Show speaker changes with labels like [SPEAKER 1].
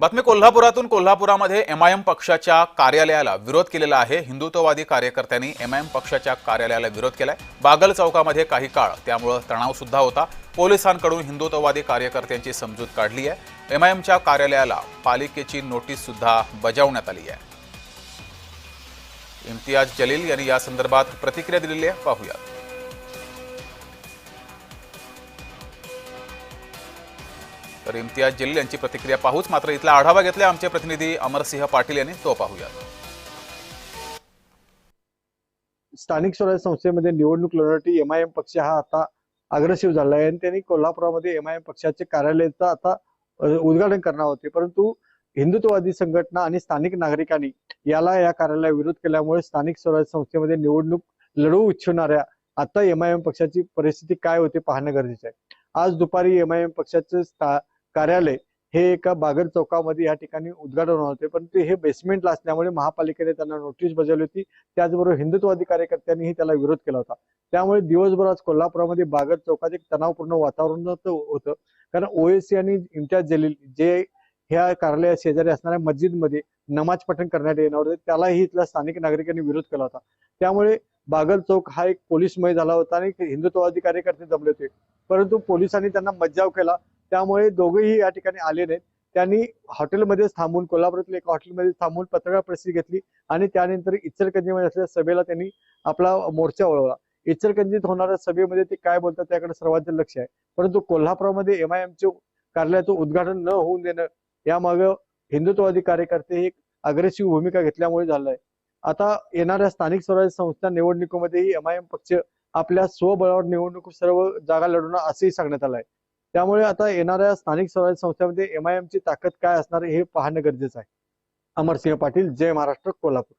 [SPEAKER 1] बातमी कोल्हापुरातून कोल्हापुरामध्ये एमआयएम पक्षाच्या कार्यालयाला विरोध केलेला आहे। हिंदुत्ववादी कार्यकर्त्यांनी एमआयएम पक्षाच्या कार्यालयाला विरोध केलाय। बागल चौकामध्ये काही काळ त्यामुळे तणाव सुद्धा होता। पोलिसांकडून हिंदुत्ववादी कार्यकर्त्यांची समजूत काढली आहे। एमआयएमच्या कार्यालयाला पालिकेची नोटीस सुद्धा बजावण्यात आली आहे। इम्तियाज जलील यांनी या संदर्भात प्रतिक्रिया दिलेली आहे, पाहूया। तर इम्तियाज जलील यांची प्रतिक्रिया पाहूच, मात्र इथला आढावा घेतला आमचे प्रतिनिधी अमरसिंह पाटील यांनी, तो पाहूया।
[SPEAKER 2] स्थानिक स्वराज्य संस्थेमध्ये निवडणूक लढवण्यासाठी एमआयएम पक्ष हा आता अग्रेसिव्ह झाला आहे आणि त्यांनी कोल्हापुरामध्ये एमआयएम पक्षाचे कार्यालयाचं आता उद्घाटन करणार होते, परंतु हिंदुत्ववादी संघटना आणि स्थानिक नागरिकांनी या कार्यालयाला विरोध केल्यामुळे स्थानिक स्वराज्य संस्थेमध्ये निवडणूक लढवू इच्छिणाऱ्या आता एमआयएम पक्षाची परिस्थिती काय होते पाहणं गरजेचं आहे। आज दुपारी एमआयएम पक्षाचे कार्यालय हे एका बागल चौकामध्ये या ठिकाणी उद्घाटन होणार होते, परंतु हे बेसमेंटला असल्यामुळे महापालिकेने त्यांना नोटीस बजावली होती। त्याचबरोबर हिंदुत्ववादी कार्यकर्त्यांनीही त्याला विरोध केला होता। त्यामुळे दिवसभर आज कोल्हापुरामध्ये बागल चौकात एक तणावपूर्ण वातावरण होतं, कारण ओएसी आणि इम्तियाज जलील जे ह्या कार्यालया शेजारी असणाऱ्या मस्जिदमध्ये नमाज पठण करण्यात येणार होते, त्यालाही इथल्या स्थानिक नागरिकांनी विरोध केला होता। त्यामुळे बागल चौक हा एक पोलीसमय झाला होता आणि हिंदुत्ववादी कार्यकर्ते जमले होते, परंतु पोलिसांनी त्यांना मज्जाव केला। त्यामुळे दोघेही या ठिकाणी आले नाहीत। त्यांनी हॉटेलमध्ये थांबून, कोल्हापुरातील एका हॉटेलमध्ये थांबून पत्रकार परिषद घेतली आणि त्यानंतर इचलकरंजीमध्ये असलेल्या सभेला त्यांनी आपला मोर्चा वळवला। इचलकरंजीत होणाऱ्या सभेमध्ये ते काय बोलतात त्याकडे सर्वांचे लक्ष आहे, परंतु कोल्हापुरामध्ये एमआयएमचे कार्यालयाचं उद्घाटन न होऊन देणं यामागे हिंदुत्ववादी कार्यकर्ते एक अग्रेसिव्ह भूमिका घेतल्यामुळे झालं आहे। आता येणाऱ्या स्थानिक स्वराज्य संस्था निवडणुकीमध्येही एमआयएम पक्ष आपल्या स्वबळावर निवडणूक सर्व जागा लढवणार असंही सांगण्यात आलं आहे। त्यामुळे आता येणाऱ्या स्थानिक स्वराज्य संस्थेमध्ये एमआयएमची ताकद काय असणार हे पाहणं गरजेचं आहे। अमरसिंह पाटील, जय महाराष्ट्र, कोल्हापूर।